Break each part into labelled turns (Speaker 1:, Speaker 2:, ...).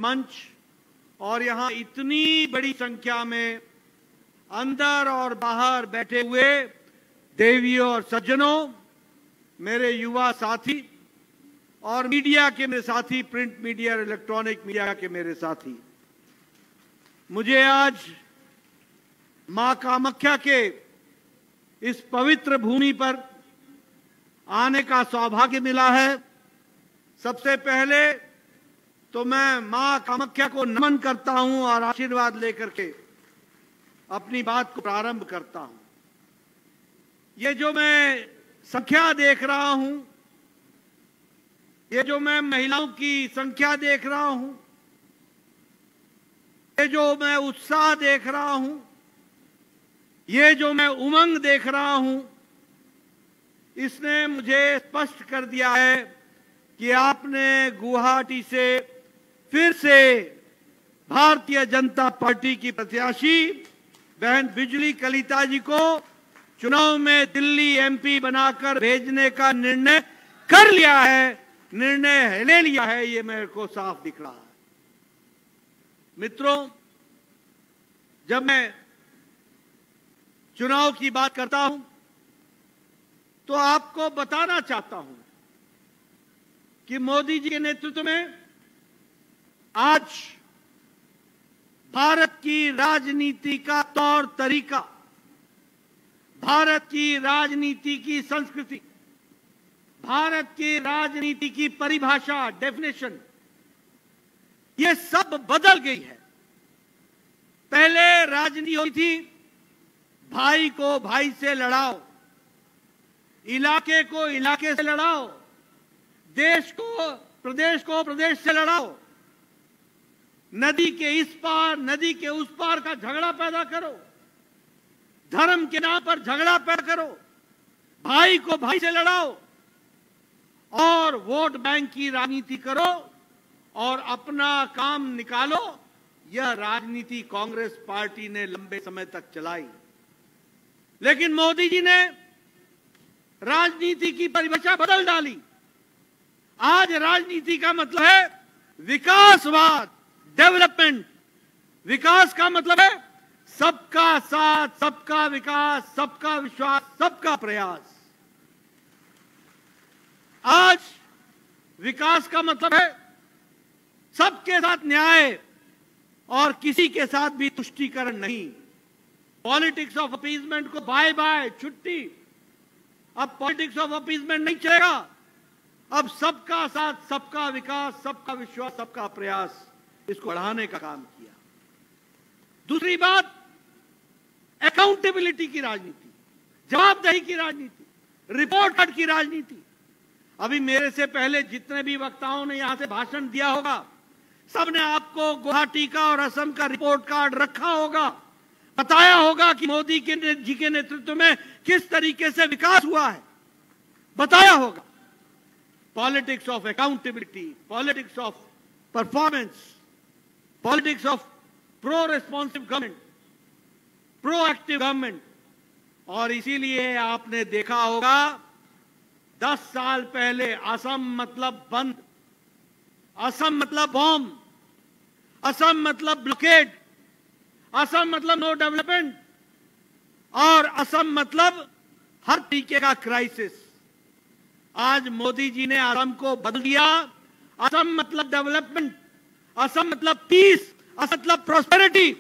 Speaker 1: मंच और यहां इतनी बड़ी संख्या में अंदर और बाहर बैठे हुए देवियों और सज्जनों, मेरे युवा साथी और मीडिया के मेरे साथी, प्रिंट मीडिया और इलेक्ट्रॉनिक मीडिया के मेरे साथी, मुझे आज मां कामाख्या के इस पवित्र भूमि पर आने का सौभाग्य मिला है। सबसे पहले तो मैं मां कामाख्या को नमन करता हूं और आशीर्वाद लेकर के अपनी बात को प्रारंभ करता हूं। ये जो मैं संख्या देख रहा हूं, ये जो मैं महिलाओं की संख्या देख रहा हूं, ये जो मैं उत्साह देख रहा हूं, ये जो मैं उमंग देख रहा हूं, इसने मुझे स्पष्ट कर दिया है कि आपने गुवाहाटी से फिर से भारतीय जनता पार्टी की प्रत्याशी बहन बिजली कलिता जी को चुनाव में दिल्ली एमपी बनाकर भेजने का निर्णय कर लिया है, निर्णय ले लिया है। ये मेरे को साफ दिख रहा है। मित्रों, जब मैं चुनाव की बात करता हूं तो आपको बताना चाहता हूं कि मोदी जी के नेतृत्व में आज भारत की राजनीति का तौर तरीका, भारत की राजनीति की संस्कृति, भारत की राजनीति की परिभाषा, डेफिनेशन, ये सब बदल गई है। पहले राजनीति होती थी भाई को भाई से लड़ाओ, इलाके को इलाके से लड़ाओ, देश को प्रदेश से लड़ाओ, नदी के इस पार नदी के उस पार का झगड़ा पैदा करो, धर्म के नाम पर झगड़ा पैदा करो, भाई को भाई से लड़ाओ और वोट बैंक की राजनीति करो और अपना काम निकालो। यह राजनीति कांग्रेस पार्टी ने लंबे समय तक चलाई, लेकिन मोदी जी ने राजनीति की परिभाषा बदल डाली। आज राजनीति का मतलब है विकासवाद, डेवलपमेंट। विकास का मतलब है सबका साथ, सबका विकास, सबका विश्वास, सबका प्रयास। आज विकास का मतलब है सबके साथ न्याय और किसी के साथ भी तुष्टीकरण नहीं। पॉलिटिक्स ऑफ अपीजमेंट को बाय बाय, छुट्टी। अब पॉलिटिक्स ऑफ अपीजमेंट नहीं चलेगा। अब सबका साथ, सबका विकास, सबका विश्वास, सबका प्रयास, इसको बढ़ाने का काम किया। दूसरी बात, अकाउंटेबिलिटी की राजनीति, जवाबदेही की राजनीति, रिपोर्ट कार्ड की राजनीति। अभी मेरे से पहले जितने भी वक्ताओं ने यहां से भाषण दिया होगा, सबने आपको गुवाहाटी का और असम का रिपोर्ट कार्ड रखा होगा, बताया होगा कि मोदी जी के नेतृत्व में किस तरीके से विकास हुआ है, बताया होगा। Politics of accountability, politics of performance, politics of pro responsive government, proactive government. और इसीलिए आपने देखा होगा 10 साल पहले असम मतलब बंद, असम मतलब बॉम्ब, असम मतलब ब्लॉकेड, असम मतलब नो डेवलपमेंट और असम मतलब हर तरीके का क्राइसिस। आज मोदी जी ने असम को बदल दिया। असम मतलब डेवलपमेंट, असम मतलब पीस, असम मतलब प्रॉस्पेरिटी,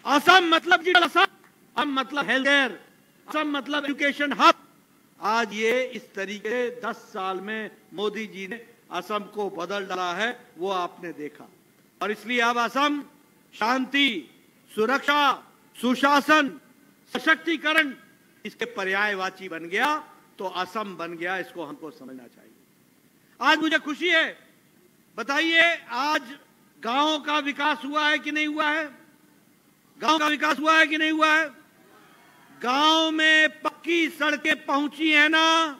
Speaker 1: असम मतलब असम मतलब हेल्थ केयर, असम मतलब एजुकेशन हब। आज ये इस तरीके 10 साल में मोदी जी ने असम को बदल डाला है, वो आपने देखा। और इसलिए अब असम शांति, सुरक्षा, सुशासन, सशक्तिकरण, इसके पर्यायवाची बन गया, तो असम बन गया। इसको हमको समझना चाहिए। आज मुझे खुशी है, बताइए आज गांव का विकास हुआ है कि नहीं हुआ है? गांव का विकास हुआ है कि नहीं हुआ है? गांव में पक्की सड़कें पहुंची है ना?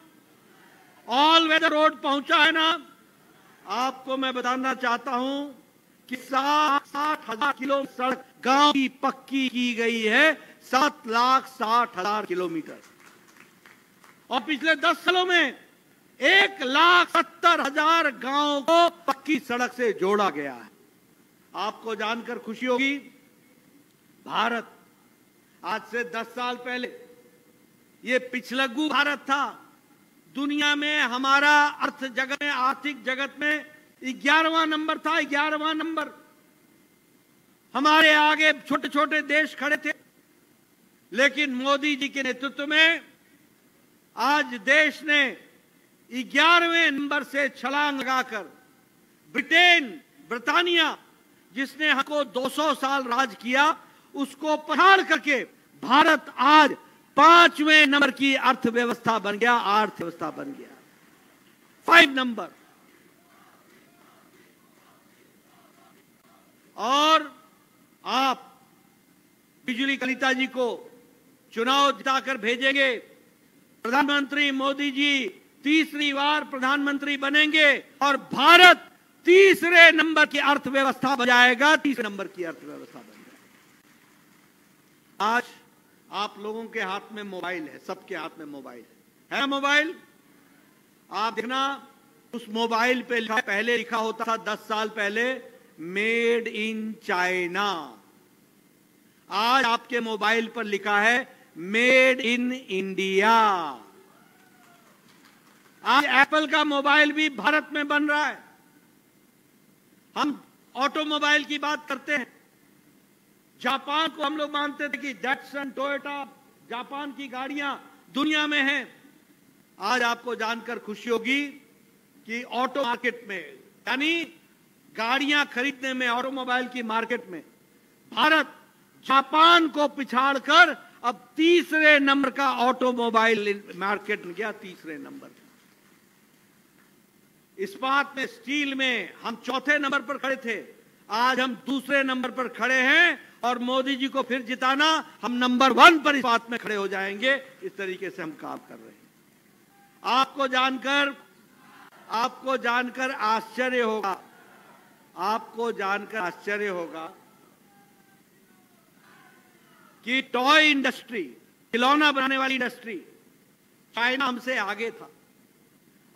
Speaker 1: ऑल वेदर रोड पहुंचा है ना? आपको मैं बताना चाहता हूं कि 60,000 किलो सड़क गांव की पक्की की गई है, 7,60,000 किलोमीटर। और पिछले 10 सालों में 1,70,000 गांवों को पक्की सड़क से जोड़ा गया है। आपको जानकर खुशी होगी, भारत आज से 10 साल पहले ये पिछलग्गू भारत था। दुनिया में हमारा अर्थ जगत में, आर्थिक जगत में 11वां नंबर था, 11वां नंबर। हमारे आगे छोटे छोटे देश खड़े थे, लेकिन मोदी जी के नेतृत्व में आज देश ने 11वें नंबर से छलांग लगाकर ब्रिटानिया जिसने हमको 200 साल राज किया, उसको पछाड़ करके भारत आज 5वें नंबर की अर्थव्यवस्था बन गया, अर्थव्यवस्था बन गया, 5 नंबर। और आप बिजली कलिता जी को चुनाव जिताकर भेजेंगे, प्रधानमंत्री मोदी जी तीसरी बार प्रधानमंत्री बनेंगे और भारत तीसरे नंबर की अर्थव्यवस्था बन जाएगा, तीसरे नंबर की अर्थव्यवस्था बन जाएगा। आज आप लोगों के हाथ में मोबाइल है, सबके हाथ में मोबाइल है ना? मोबाइल आप देखना, उस मोबाइल पे पहले लिखा होता था 10 साल पहले मेड इन चाइना। आज आपके मोबाइल पर लिखा है मेड इन इंडिया। आज एप्पल का मोबाइल भी भारत में बन रहा है। हम ऑटोमोबाइल की बात करते हैं, जापान को हम लोग मानते थे कि डैटसन, टोयोटा, जापान की गाड़ियां दुनिया में हैं। आज आपको जानकर खुशी होगी कि ऑटो मार्केट में, यानी गाड़ियां खरीदने में, ऑटोमोबाइल की मार्केट में भारत जापान को पिछाड़कर अब तीसरे नंबर का ऑटोमोबाइल मार्केट में गया, तीसरे नंबर। इस्पात में, स्टील में हम चौथे नंबर पर खड़े थे, आज हम दूसरे नंबर पर खड़े हैं और मोदी जी को फिर जिताना, हम नंबर 1 पर इस्पात में खड़े हो जाएंगे। इस तरीके से हम काम कर रहे हैं। आपको जानकर आश्चर्य होगा, आपको जानकर आश्चर्य होगा कि टॉय इंडस्ट्री, खिलौना बनाने वाली इंडस्ट्री, चाइना हमसे आगे था।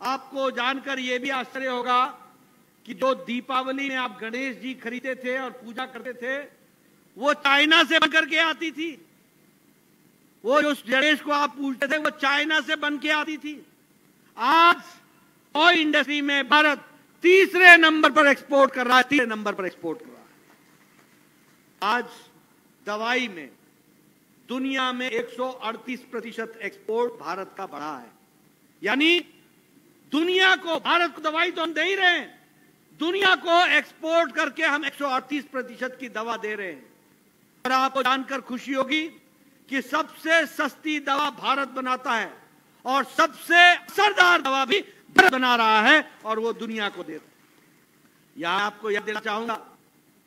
Speaker 1: आपको जानकर यह भी आश्चर्य होगा कि जो दीपावली में आप गणेश जी खरीदते थे और पूजा करते थे, वो चाइना से बनकर के आती थी। वो जो गणेश को आप पूजते थे, वो चाइना से बन के आती थी। आज टॉय इंडस्ट्री में भारत तीसरे नंबर पर एक्सपोर्ट कर रहा है, तीसरे नंबर पर एक्सपोर्ट कर रहा है। आज दवाई में दुनिया में 138% एक्सपोर्ट भारत का बढ़ा है। यानी दुनिया को, भारत को दवाई तो हम दे ही रहे हैं, दुनिया को एक्सपोर्ट करके हम 138% की दवा दे रहे हैं। और आपको जानकर खुशी होगी कि सबसे सस्ती दवा भारत बनाता है और सबसे असरदार दवा भी भारत बना रहा है और वो दुनिया को देता है। यहां आपको याद देना चाहूंगा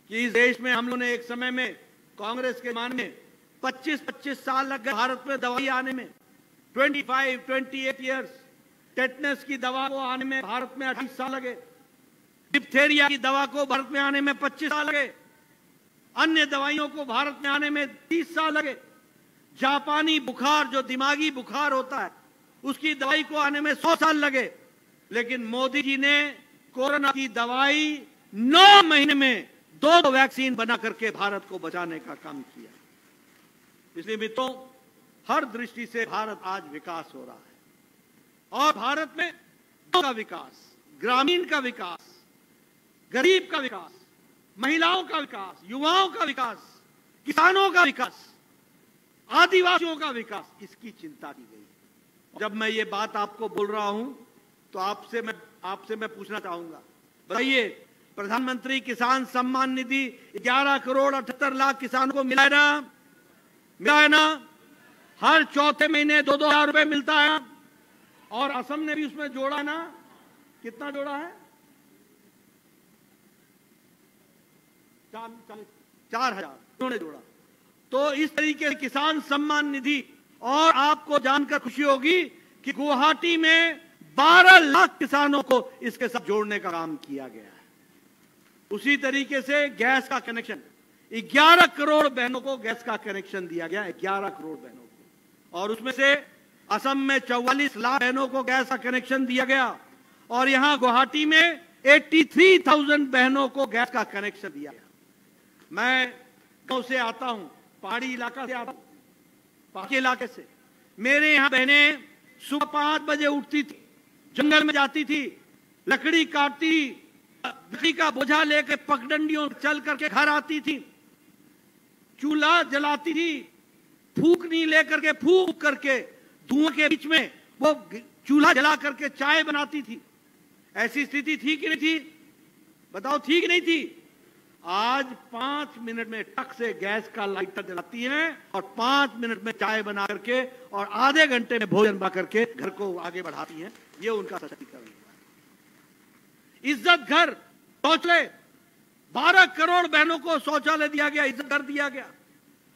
Speaker 1: कि इस देश में हम लोगों ने एक समय में, कांग्रेस के मान में 25-25 साल लग गए भारत में दवाई आने में, 28 ईयर्स। टेटनस की दवा को आने में भारत में 28 साल लगे, डिप्थेरिया की दवा को भारत में आने में 25 साल लगे, अन्य दवाइयों को भारत में आने में 30 साल लगे। जापानी बुखार, जो दिमागी बुखार होता है, उसकी दवाई को आने में 100 साल लगे। लेकिन मोदी जी ने कोरोना की दवाई 9 महीने में 2 वैक्सीन बना करके भारत को बचाने का काम किया। इसलिए मित्रों, हर दृष्टि से भारत आज विकास हो रहा है और भारत में का विकास, ग्रामीण का विकास, गरीब का विकास, महिलाओं का विकास, युवाओं का विकास, किसानों का विकास, आदिवासियों का विकास, इसकी चिंता की गई। जब मैं ये बात आपको बोल रहा हूं तो आपसे मैं पूछना चाहूंगा, बताइए, प्रधानमंत्री किसान सम्मान निधि 11 करोड़ 78 लाख किसानों को मिला है ना? मिला है ना? हर चौथे महीने 2-2 हजार रुपए मिलता है। और असम ने भी उसमें जोड़ा ना, कितना जोड़ा है? 4,000 उन्होंने जोड़ा। तो इस तरीके से किसान सम्मान निधि, और आपको जानकर खुशी होगी कि गुवाहाटी में 12 लाख किसानों को इसके साथ जोड़ने का काम किया गया है। उसी तरीके से गैस का कनेक्शन, 11 करोड़ बहनों को गैस का कनेक्शन दिया गया, 11 करोड़ बहनों को। और उसमें से असम में 44 लाख बहनों को गैस का कनेक्शन दिया गया और यहां गुवाहाटी में 83,000 बहनों को गैस का कनेक्शन दिया गया। मैं गांव से आता हूं, पहाड़ी इलाका से आता हूं, पहाड़ी इलाके से। मेरे यहाँ बहनें सुबह 5 बजे उठती थी, जंगल में जाती थी, लकड़ी काटती, लकड़ी का बोझा लेकर पगडंडियों चल करके घर आती थी, चूल्हा जलाती थी, फूकनी लेकर के फूक करके धुआं के बीच में वो चूल्हा जला करके चाय बनाती थी। ऐसी स्थिति थी कि नहीं थी? बताओ, थी कि नहीं थी? आज 5 मिनट में टक से गैस का लाइटर जलाती हैं और 5 मिनट में चाय बना करके और आधे घंटे में भोजन बना करके घर को आगे बढ़ाती हैं। ये उनका सशक्तिकरण है। इज्जत घर शौचालय, 12 करोड़ बहनों को शौचालय दिया गया, इज्जत घर दिया गया।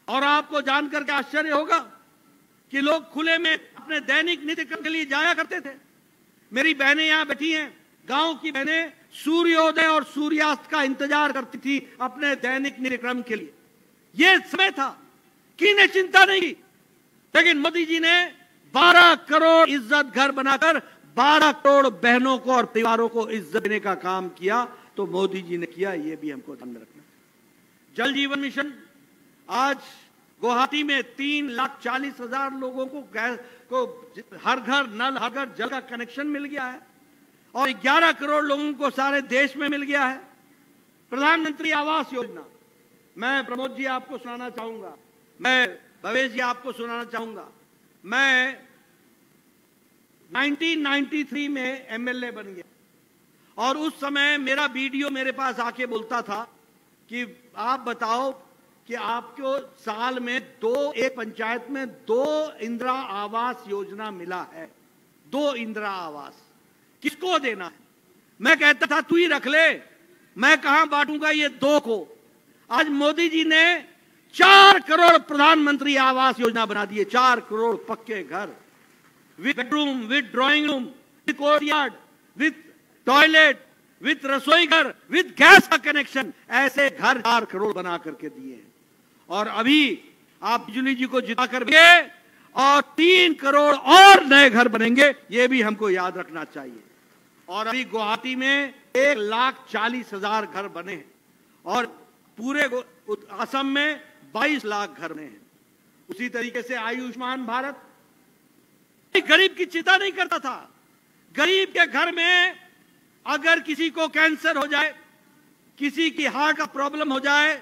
Speaker 1: और आपको जानकर के आश्चर्य होगा कि लोग खुले में अपने दैनिक नित्य कर्म के लिए जाया करते थे। मेरी बहनें यहां बैठी हैं, गांव की बहनें सूर्योदय और सूर्यास्त का इंतजार करती थी अपने दैनिक नित्य कर्म के लिए। यह समय था कि इन्हें चिंता नहीं की, लेकिन मोदी जी ने 12 करोड़ इज्जत घर बनाकर 12 करोड़ बहनों को और परिवारों को इज्जत देने का काम किया। तो मोदी जी ने किया, यह भी हमको ध्यान में रखना। जल जीवन मिशन, आज गुवाहाटी में 3,40,000 लोगों को गैस को हर घर नल, हर घर जल का कनेक्शन मिल गया है और 11 करोड़ लोगों को सारे देश में मिल गया है। प्रधानमंत्री आवास योजना, मैं प्रमोद जी आपको सुनाना चाहूंगा, मैं भवेश जी आपको सुनाना चाहूंगा। मैं 1993 में एमएलए बन गया और उस समय मेरा बीडीओ मेरे पास आके बोलता था कि आप बताओ कि आपको साल में एक पंचायत में 2 इंदिरा आवास योजना मिला है, 2 इंदिरा आवास, किसको देना है? मैं कहता था तू ही रख ले, मैं कहां बांटूंगा ये 2 को। आज मोदी जी ने 4 करोड़ प्रधानमंत्री आवास योजना बना दिए, 4 करोड़ पक्के घर, with bedroom, with drawing room, with courtyard, with toilet, with रसोई घर, विद गैस का कनेक्शन। ऐसे घर 4 करोड़ बना करके दिए हैं। और अभी आप बिजली जी को जिता कर और 3 करोड़ और नए घर बनेंगे, ये भी हमको याद रखना चाहिए। और अभी गुवाहाटी में 1,40,000 घर बने हैं और पूरे असम में 22 लाख घर बने हैं। उसी तरीके से आयुष्मान भारत, गरीब की चिंता नहीं करता था। गरीब के घर में अगर किसी को कैंसर हो जाए, किसी की हार्ट का प्रॉब्लम हो जाए,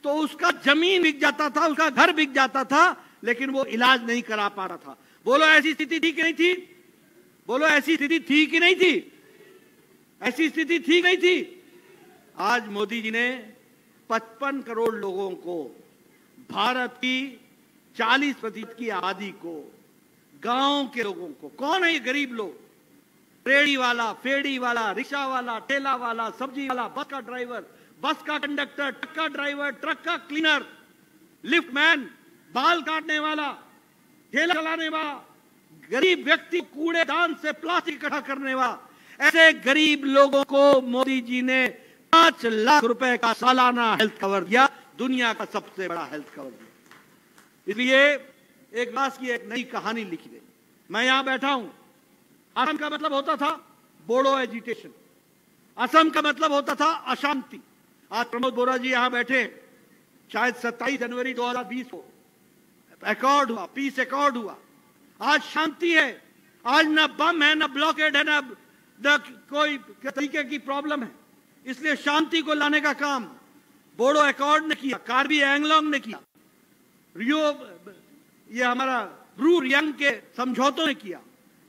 Speaker 1: तो उसका जमीन बिक जाता था, उसका घर बिक जाता था, लेकिन वो इलाज नहीं करा पा रहा था। बोलो ऐसी स्थिति थी कि नहीं थी? बोलो ऐसी स्थिति थी कि नहीं थी? ऐसी स्थिति थी नहीं थी? आज मोदी जी ने 55 करोड़ लोगों को, भारत की 40% की आबादी को, गांव के लोगों को, कौन है ये गरीब लोग? रेड़ी वाला, फेड़ी वाला, रिक्शा वाला, ठेला वाला, सब्जी वाला, बस का ड्राइवर, बस का कंडक्टर, ट्रक का ड्राइवर, ट्रक का क्लीनर, लिफ्ट मैन, बाल काटने वाला, ठेला चलाने वाला, गरीब व्यक्ति कूड़ेदान से प्लास्टिक इकट्ठा करने वाला, ऐसे गरीब लोगों को मोदी जी ने 5 लाख रुपए का सालाना हेल्थ कवर दिया, दुनिया का सबसे बड़ा हेल्थ कवर दिया। इसलिए एक विकास की एक नई कहानी लिखी गई। मैं यहां बैठा हूं, असम का मतलब होता था बोडो एजिटेशन, असम का मतलब होता था अशांति। आज प्रमोद बोरा जी यहां बैठे, शायद 27 जनवरी 2020 को अकॉर्ड हुआ, पीस अकॉर्ड हुआ। आज शांति है, आज ना बम है, ना ब्लॉकेड है, ना कोई तरीके की प्रॉब्लम है। इसलिए शांति को लाने का काम बोडो अकॉर्ड ने किया, कार्बी एंगलोंग ने किया, ये हमारा ब्रू रियांग के समझौतों ने किया।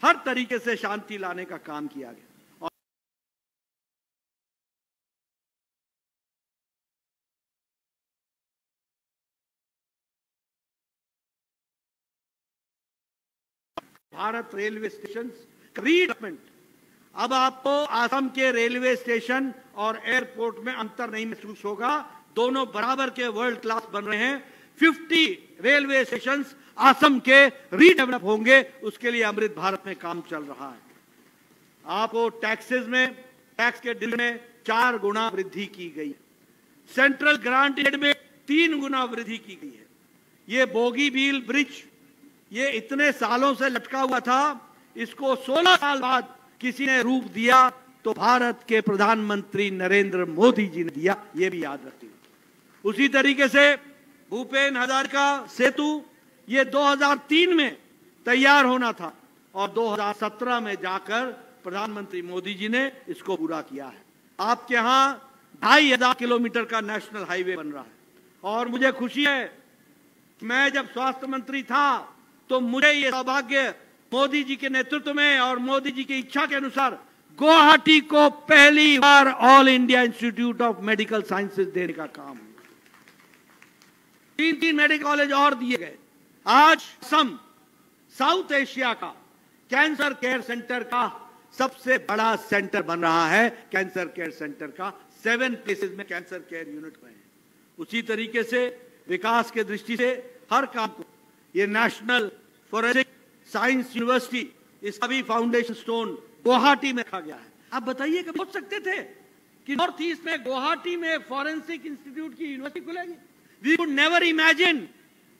Speaker 1: हर तरीके से शांति लाने का काम किया गया। भारत रेलवे स्टेशन रीडेवलपमेंट, अब आपको असम के रेलवे स्टेशन और एयरपोर्ट में अंतर नहीं महसूस होगा, दोनों बराबर के वर्ल्ड क्लास बन रहे हैं। 50 रेलवे स्टेशंस असम के रीडेवलप होंगे, उसके लिए अमृत भारत में काम चल रहा है। आपको टैक्सेस में, टैक्स के बिल में 4 गुना वृद्धि की गई, सेंट्रल ग्रांट एड में 3 गुना वृद्धि की गई है। ये बोगीबील ब्रिज, ये इतने सालों से लटका हुआ था, इसको 16 साल बाद किसी ने रूप दिया, तो भारत के प्रधानमंत्री नरेंद्र मोदी जी ने दिया, ये भी याद रखिए। उसी तरीके से भूपेन हजारिका सेतु ये 2003 में तैयार होना था और 2017 में जाकर प्रधानमंत्री मोदी जी ने इसको पूरा किया है। आपके यहाँ 2500 किलोमीटर का नेशनल हाईवे बन रहा है और मुझे खुशी है, मैं जब स्वास्थ्य मंत्री था तो मुझे ये सौभाग्य मोदी जी के नेतृत्व में और मोदी जी की इच्छा के अनुसार गुवाहाटी को पहली बार All India Institute of Medical Sciences देने का काम हुआ। 3 मेडिकल कॉलेज और दिए गए। आज असम साउथ एशिया का कैंसर केयर सेंटर का सबसे बड़ा सेंटर बन रहा है। कैंसर केयर सेंटर का 7 प्लेसेस में कैंसर केयर यूनिट बने। उसी तरीके से विकास के दृष्टि से हर काम को ये नेशनल फॉरेंसिक साइंस यूनिवर्सिटी, इसका भी फाउंडेशन स्टोन गुवाहाटी में रखा गया है। आप बताइए कि सोच सकते थे कि नॉर्थ ईस्ट में गुवाहाटी में फॉरेंसिक इंस्टीट्यूट की यूनिवर्सिटी खुलेगी? We would never imagine.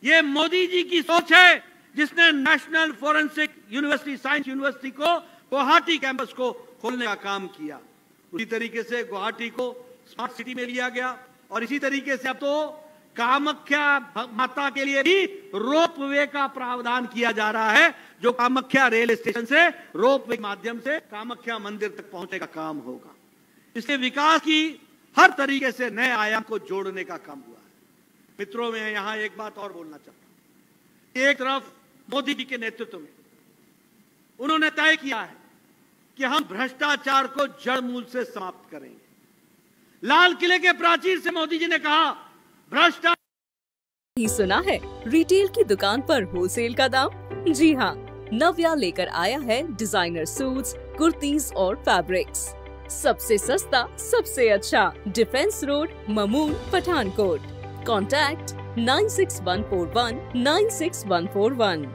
Speaker 1: ये मोदी जी की सोच है जिसने national forensic university science university को गुवाहाटी कैंपस को खोलने का काम किया। उसी तरीके से गुवाहाटी को स्मार्ट सिटी में लिया गया और इसी तरीके से अब तो कामाख्या माता के लिए भी रोपवे का प्रावधान किया जा रहा है, जो कामाख्या रेल स्टेशन से रोपवे के माध्यम से कामाख्या मंदिर तक पहुंचने का काम होगा। इससे विकास की हर तरीके से नए आयाम को जोड़ने का काम हुआ है। मित्रों, मैं यहां एक बात और बोलना चाहता हूं। एक तरफ मोदी जी के नेतृत्व में उन्होंने तय किया है कि हम भ्रष्टाचार को जड़ मूल से समाप्त करेंगे। लाल किले के प्राचीर से मोदी जी ने कहा भ्रष्टाचार
Speaker 2: ही सुना है रिटेल की दुकान पर होलसेल का दाम। जी हाँ, नव्या लेकर आया है डिजाइनर सूट्स, कुर्तीज और फैब्रिक्स। सबसे सस्ता, सबसे अच्छा, defence road, Mamun, Pathankot. Contact 96141 96141।